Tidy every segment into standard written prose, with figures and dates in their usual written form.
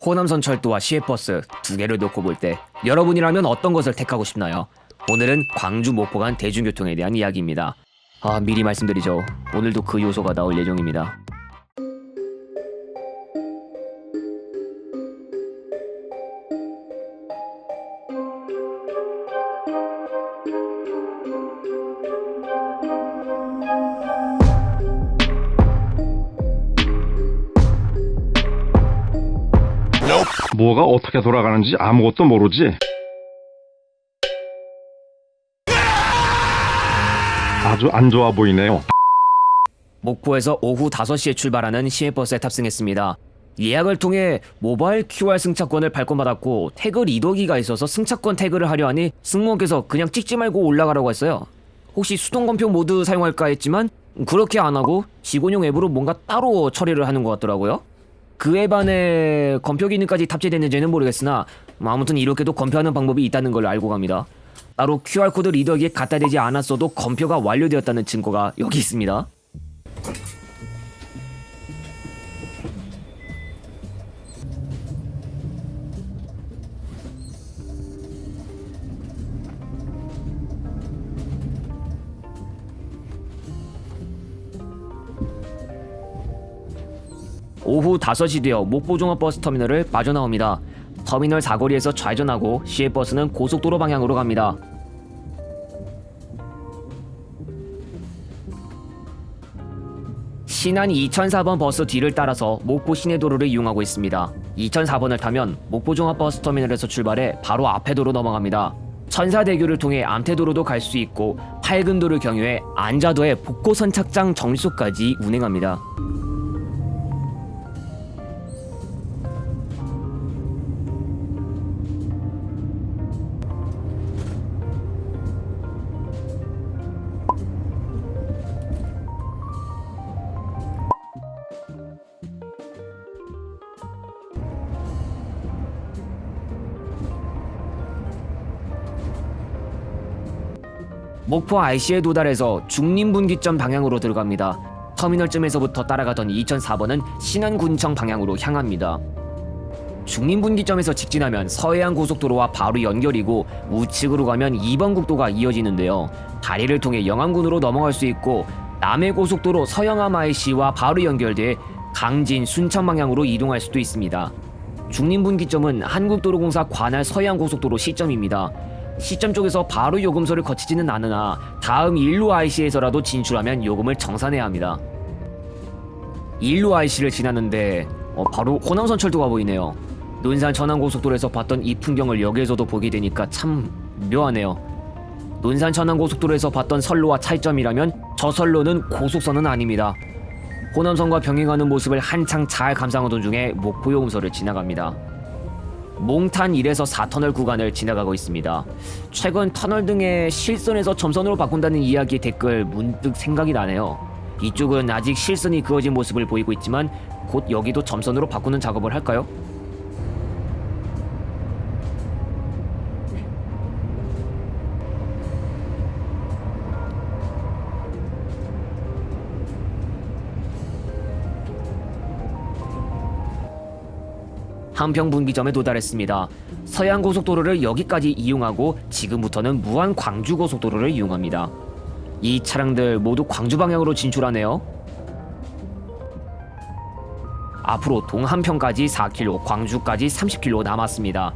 호남선철도와 시외버스 두 개를 놓고 볼 때 여러분이라면 어떤 것을 택하고 싶나요? 오늘은 광주 목포 간 대중교통에 대한 이야기입니다. 미리 말씀드리죠. 오늘도 그 요소가 나올 예정입니다. 뭐가 어떻게 돌아가는지 아무것도 모르지? 아주 안 좋아 보이네요. 목포에서 오후 5시에 출발하는 시외버스에 탑승했습니다. 예약을 통해 모바일 QR 승차권을 발권받았고 태그 리더기가 있어서 승차권 태그를 하려 하니 승무원께서 그냥 찍지 말고 올라가라고 했어요. 혹시 수동검표 모드 사용할까 했지만 그렇게 안 하고 직원용 앱으로 뭔가 따로 처리를 하는 것 같더라고요. 그 앱 안에 검표 기능까지 탑재됐는지는 모르겠으나 아무튼 이렇게도 검표하는 방법이 있다는 걸 알고 갑니다. 따로 QR코드 리더기에 갖다 대지 않았어도 검표가 완료되었다는 증거가 여기 있습니다. 오후 5시 되어 목포종합버스터미널을 빠져나옵니다. 터미널 사거리에서 좌회전하고 시외버스는 고속도로 방향으로 갑니다. 신안 2004번 버스 뒤를 따라서 목포 시내도로를 이용하고 있습니다. 2004번을 타면 목포종합버스터미널에서 출발해 바로 앞에도로 넘어갑니다. 천사대교를 통해 암태도로도 갈 수 있고 팔근도를 경유해 안자도의 복고선착장 정류소까지 운행합니다. 목포 IC에 도달해서 중림분기점 방향으로 들어갑니다. 터미널쯤에서부터 따라가던 2004번은 신안군청 방향으로 향합니다. 중림분기점에서 직진하면 서해안 고속도로와 바로 연결이고 우측으로 가면 2번 국도가 이어지는데요. 다리를 통해 영암군으로 넘어갈 수 있고 남해고속도로 서영암 IC와 바로 연결돼 강진, 순천 방향으로 이동할 수도 있습니다. 중림분기점은 한국도로공사 관할 서해안고속도로 시점입니다. 시점 쪽에서 바로 요금소를 거치지는 않으나 다음 일로 IC에서라도 진출하면 요금을 정산해야 합니다. 일로 IC를 지나는데 바로 호남선철도가 보이네요. 논산 천안고속도로에서 봤던 이 풍경을 여기에서도 보게 되니까 참 묘하네요. 논산 천안고속도로에서 봤던 선로와 차이점이라면 저 선로는 고속선은 아닙니다. 호남선과 병행하는 모습을 한창 잘 감상하던 중에 목포 요금소를 지나갑니다. 몽탄 1에서 4터널 구간을 지나가고 있습니다. 최근 터널 등의 실선에서 점선으로 바꾼다는 이야기의 댓글 문득 생각이 나네요. 이쪽은 아직 실선이 그어진 모습을 보이고 있지만 곧 여기도 점선으로 바꾸는 작업을 할까요? 한평분기점에 도달했습니다. 서해안고속도로를 여기까지 이용하고 지금부터는 무안 광주고속도로를 이용합니다. 이 차량들 모두 광주 방향으로 진출하네요. 앞으로 동한평까지 4km, 광주까지 30km 남았습니다.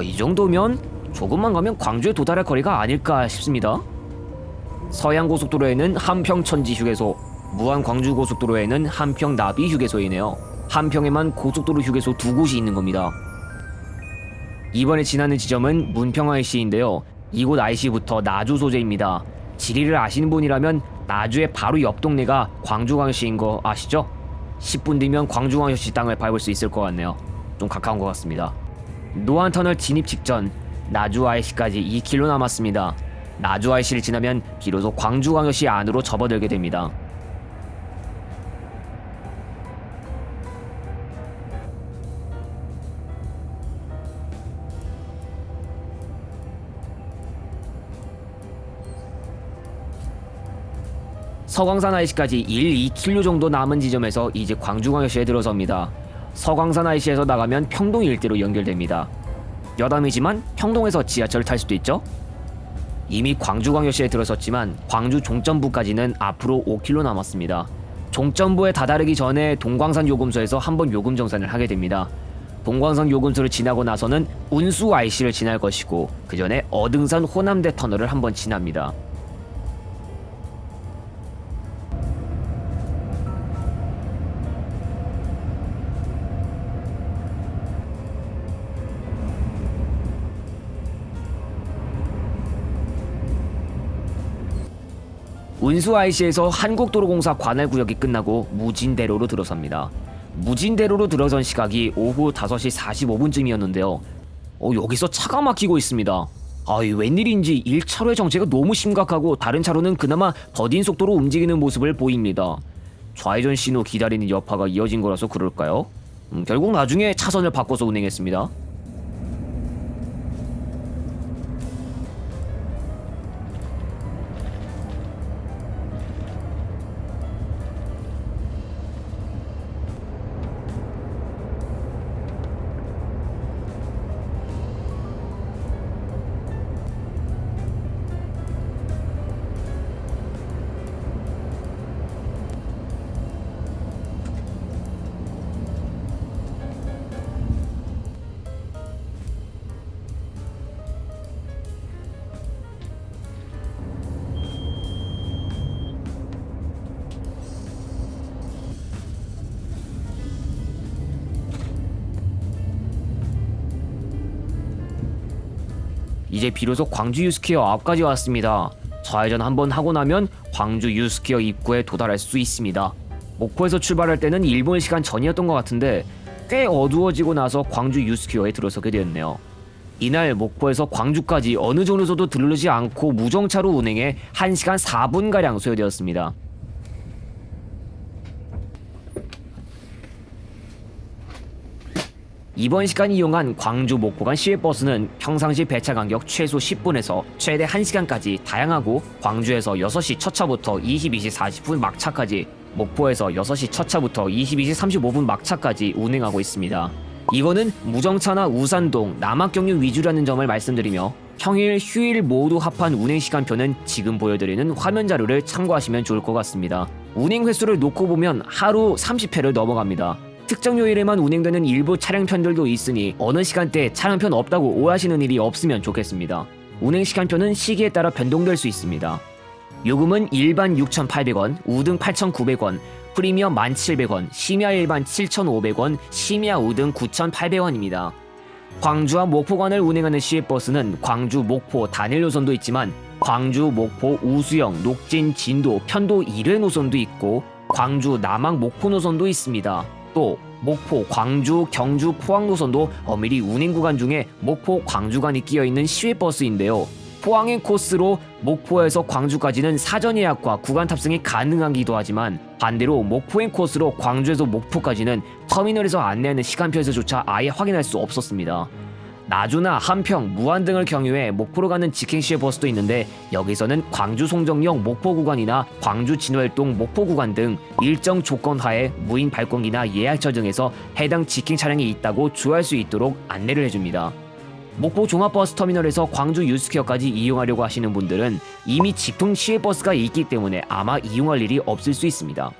이 정도면 조금만 가면 광주에 도달할 거리가 아닐까 싶습니다. 서해안고속도로에는 한평천지휴게소, 무안 광주고속도로에는 한평나비휴게소이네요. 한평에만 고속도로 휴게소 2곳이 있는 겁니다. 이번에 지나는 지점은 문평 IC인데요. 이곳 IC부터 나주 소재입니다. 지리를 아시는 분이라면 나주의 바로 옆 동네가 광주광역시인 거 아시죠? 10분 뒤면 광주광역시 땅을 밟을 수 있을 것 같네요. 좀 가까운 것 같습니다. 노안터널 진입 직전 나주 IC까지 2km 남았습니다. 나주 IC를 지나면 비로소 광주광역시 안으로 접어들게 됩니다. 서광산 IC까지 1-2km 정도 남은 지점에서 이제 광주광역시에 들어섭니다. 서광산 IC에서 나가면 평동 일대로 연결됩니다. 여담이지만 평동에서 지하철을 탈 수도 있죠? 이미 광주광역시에 들어섰지만 광주 종점부까지는 앞으로 5km 남았습니다. 종점부에 다다르기 전에 동광산 요금소에서 한번 요금 정산을 하게 됩니다. 동광산 요금소를 지나고 나서는 운수 IC를 지날 것이고 그 전에 어등산 호남대 터널을 한번 지납니다. 운수 IC에서 한국도로공사 관할구역이 끝나고 무진대로로 들어섭니다. 무진대로로 들어선 시각이 오후 5시 45분쯤이었는데요. 여기서 차가 막히고 있습니다. 웬일인지 1차로의 정체가 너무 심각하고 다른 차로는 그나마 더딘 속도로 움직이는 모습을 보입니다. 좌회전 신호 기다리는 여파가 이어진 거라서 그럴까요? 결국 나중에 차선을 바꿔서 운행했습니다. 이제 비로소 광주 유스퀘어 앞까지 왔습니다. 좌회전 한번 하고 나면 광주 유스퀘어 입구에 도달할 수 있습니다. 목포에서 출발할 때는 일본 시간 전이었던 것 같은데 꽤 어두워지고 나서 광주 유스퀘어에 들어서게 되었네요. 이날 목포에서 광주까지 어느 정도서도 들르지 않고 무정차로 운행해 1시간 4분가량 소요되었습니다. 이번 시간 이용한 광주 목포 간 시외버스는 평상시 배차 간격 최소 10분에서 최대 1시간까지 다양하고 광주에서 6시 첫 차부터 22시 40분 막차까지 목포에서 6시 첫 차부터 22시 35분 막차까지 운행하고 있습니다. 이거는 무정차나 우산동, 남학경유 위주라는 점을 말씀드리며 평일, 휴일 모두 합한 운행 시간표는 지금 보여드리는 화면 자료를 참고하시면 좋을 것 같습니다. 운행 횟수를 놓고 보면 하루 30회를 넘어갑니다. 특정 요일에만 운행되는 일부 차량편들도 있으니 어느 시간대에 차량편 없다고 오해하시는 일이 없으면 좋겠습니다. 운행 시간표는 시기에 따라 변동될 수 있습니다. 요금은 일반 6,800원, 우등 8,900원, 프리미엄 1,700원, 심야 일반 7,500원, 심야 우등 9,800원입니다. 광주와 목포 간을 운행하는 시외버스는 광주, 목포 단일 노선도 있지만 광주, 목포, 우수영, 녹진, 진도, 편도 1회 노선도 있고 광주, 남항, 목포 노선도 있습니다. 또 목포, 광주, 경주, 포항 노선도 엄밀히 운행 구간 중에 목포, 광주간이 끼어있는 시외버스인데요. 포항행 코스로 목포에서 광주까지는 사전 예약과 구간 탑승이 가능하기도 하지만 반대로 목포행 코스로 광주에서 목포까지는 터미널에서 안내하는 시간표에서조차 아예 확인할 수 없었습니다. 나주나 함평, 무안 등을 경유해 목포로 가는 직행 시외버스도 있는데 여기서는 광주 송정역 목포 구간이나 광주 진월동 목포 구간 등 일정 조건 하에 무인 발권기나 예약처 등에서 해당 직행 차량이 있다고 주의할 수 있도록 안내를 해줍니다. 목포 종합버스 터미널에서 광주 유스퀘어까지 이용하려고 하시는 분들은 이미 직통 시외버스가 있기 때문에 아마 이용할 일이 없을 수 있습니다.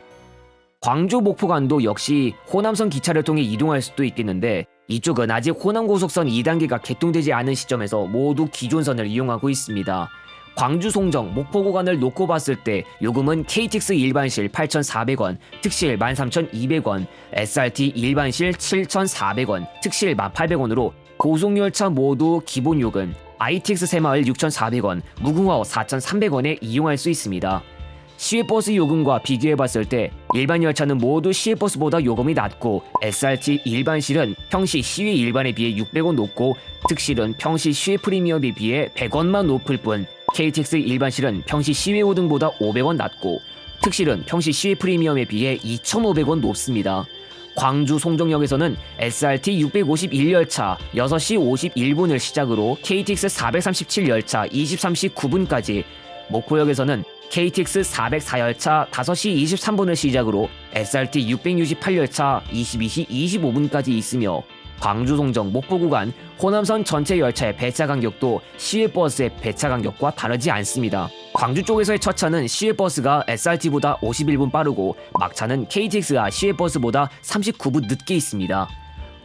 광주 목포간도 역시 호남선 기차를 통해 이동할 수도 있겠는데 이쪽은 아직 호남고속선 2단계가 개통되지 않은 시점에서 모두 기존선을 이용하고 있습니다. 광주 송정 목포 구간을 놓고 봤을 때 요금은 KTX 일반실 8,400원, 특실 13,200원, SRT 일반실 7,400원, 특실 1,800원으로 고속열차 모두 기본 요금, ITX 새마을 6,400원, 무궁화 4,300원에 이용할 수 있습니다. 시외버스 요금과 비교해봤을 때 일반 열차는 모두 시외버스보다 요금이 낮고 SRT 일반실은 평시 시외 일반에 비해 600원 높고 특실은 평시 시외 프리미엄에 비해 100원만 높을 뿐 KTX 일반실은 평시 시외 5등보다 500원 낮고 특실은 평시 시외 프리미엄에 비해 2,500원 높습니다. 광주 송정역에서는 SRT 651열차 6시 51분을 시작으로 KTX 437열차 23시 9분까지 목포역에서는 KTX 404열차 5시 23분을 시작으로 SRT 668열차 22시 25분까지 있으며 광주 송정 목포 구간 호남선 전체 열차의 배차 간격도 시외버스의 배차 간격과 다르지 않습니다. 광주 쪽에서의 첫 차는 시외버스가 SRT보다 51분 빠르고 막차는 KTX가 시외버스보다 39분 늦게 있습니다.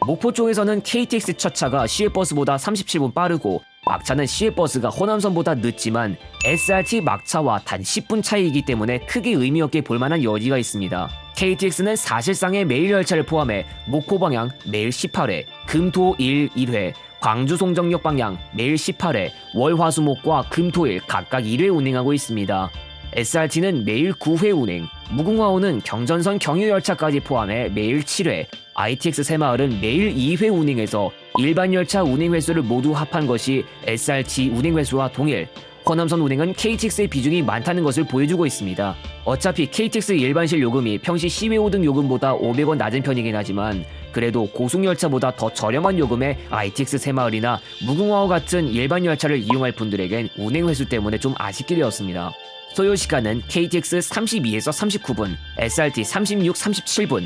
목포 쪽에서는 KTX 첫 차가 시외버스보다 37분 빠르고 막차는 시외버스가 호남선보다 늦지만 SRT 막차와 단 10분 차이이기 때문에 크게 의미 없게 볼만한 여지가 있습니다. KTX는 사실상의 매일 열차를 포함해 목포 방향 매일 18회, 금토일 1회, 광주 송정역 방향 매일 18회, 월화수목과 금토일 각각 1회 운행하고 있습니다. SRT는 매일 9회 운행, 무궁화호는 경전선 경유열차까지 포함해 매일 7회, ITX 새마을은 매일 2회 운행해서 일반 열차 운행 횟수를 모두 합한 것이 SRT 운행 횟수와 동일, 호남선 운행은 KTX의 비중이 많다는 것을 보여주고 있습니다. 어차피 KTX 일반실 요금이 평시 시외호 등 요금보다 500원 낮은 편이긴 하지만 그래도 고속열차보다 더 저렴한 요금에 ITX 새마을이나 무궁화호 같은 일반 열차를 이용할 분들에겐 운행 횟수 때문에 좀 아쉽게 되었습니다. 소요시간은 KTX 32에서 39분, SRT 36, 37분,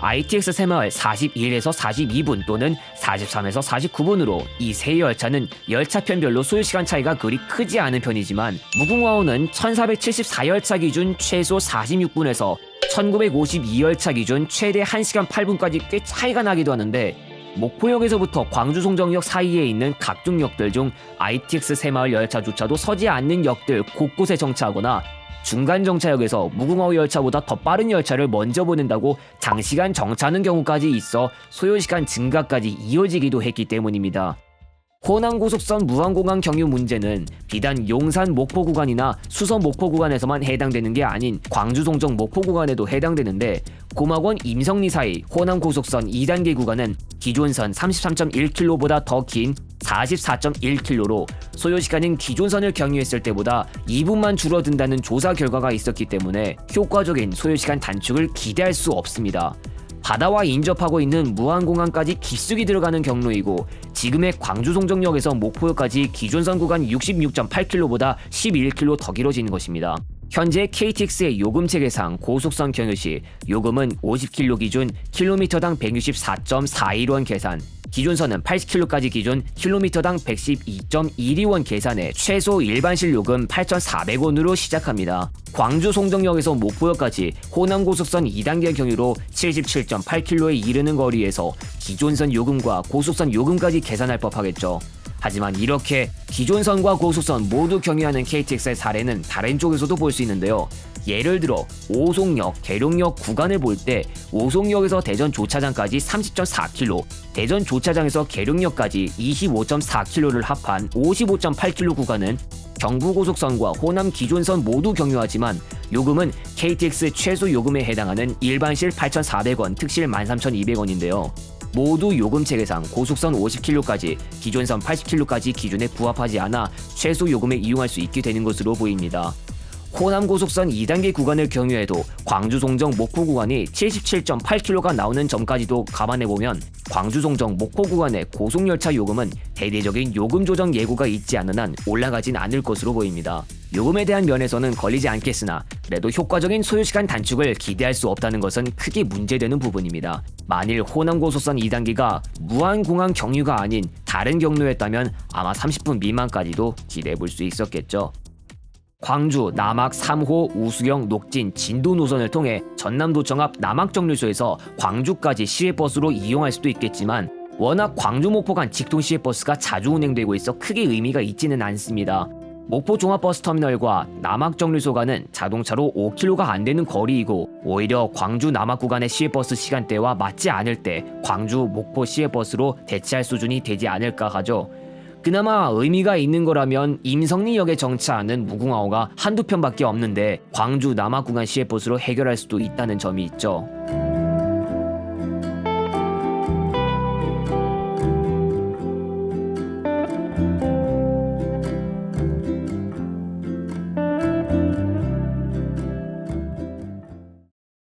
ITX 새마을 41에서 42분 또는 43에서 49분으로 이 세 열차는 열차편별로 소요시간 차이가 그리 크지 않은 편이지만 무궁화호는 1474열차 기준 최소 46분에서 1952열차 기준 최대 1시간 8분까지 꽤 차이가 나기도 하는데 목포역에서부터 광주 송정역 사이에 있는 각종 역들 중 ITX 새마을 열차조차도 서지 않는 역들 곳곳에 정차하거나 중간 정차역에서 무궁화호 열차보다 더 빠른 열차를 먼저 보낸다고 장시간 정차하는 경우까지 있어 소요시간 증가까지 이어지기도 했기 때문입니다. 호남고속선 무한공항 경유 문제는 비단 용산 목포 구간이나 수서 목포 구간에서만 해당되는 게 아닌 광주 송정 목포 구간에도 해당되는데 고막원 임성리 사이 호남고속선 2단계 구간은 기존선 33.1km보다 더 긴 44.1km로 소요시간은 기존선을 경유했을 때보다 2분만 줄어든다는 조사 결과가 있었기 때문에 효과적인 소요시간 단축을 기대할 수 없습니다. 바다와 인접하고 있는 무안공항까지 깊숙이 들어가는 경로이고 지금의 광주 송정역에서 목포역까지 기존선 구간 66.8km보다 11km 더 길어지는 것입니다. 현재 KTX의 요금 체계상 고속선 경유 시 요금은 50km 기준 킬로미터당 164.41원 계산, 기존선은 80km까지 기준 킬로미터당 112.12원 계산에 최소 일반실 요금 8,400원으로 시작합니다. 광주 송정역에서 목포역까지 호남고속선 2단계 경유로 77.8km에 이르는 거리에서 기존선 요금과 고속선 요금까지 계산할 법하겠죠. 하지만 이렇게 기존선과 고속선 모두 경유하는 KTX의 사례는 다른 쪽에서도 볼 수 있는데요. 예를 들어 오송역, 계룡역 구간을 볼 때 오송역에서 대전 조차장까지 30.4km, 대전 조차장에서 계룡역까지 25.4km를 합한 55.8km 구간은 경부고속선과 호남 기존선 모두 경유하지만 요금은 KTX 최소 요금에 해당하는 일반실 8,400원, 특실 13,200원인데요. 모두 요금 체계상 고속선 50km까지, 기존선 80km까지 기준에 부합하지 않아 최소 요금에 이용할 수 있게 되는 것으로 보입니다. 호남고속선 2단계 구간을 경유해도 광주 송정 목포 구간이 77.8km가 나오는 점까지도 감안해보면 광주 송정 목포 구간의 고속열차 요금은 대대적인 요금 조정 예고가 있지 않은 한 올라가진 않을 것으로 보입니다. 요금에 대한 면에서는 걸리지 않겠으나 그래도 효과적인 소요시간 단축을 기대할 수 없다는 것은 크게 문제되는 부분입니다. 만일 호남고속선 2단계가 무한공항 경유가 아닌 다른 경로였다면 아마 30분 미만까지도 기대해볼 수 있었겠죠. 광주, 남악, 3호, 우수경, 녹진, 진도 노선을 통해 전남도청 앞 남악정류소에서 광주까지 시외버스로 이용할 수도 있겠지만 워낙 광주 목포 간 직통 시외버스가 자주 운행되고 있어 크게 의미가 있지는 않습니다. 목포 종합버스터미널과 남악정류소 간은 자동차로 5km가 안 되는 거리이고 오히려 광주 남악 구간의 시외버스 시간대와 맞지 않을 때 광주 목포 시외버스로 대체할 수준이 되지 않을까 하죠. 그나마 의미가 있는 거라면 임성리역에 정차하는 무궁화호가 한두 편밖에 없는데 광주 남악 구간 시외버스로 해결할 수도 있다는 점이 있죠.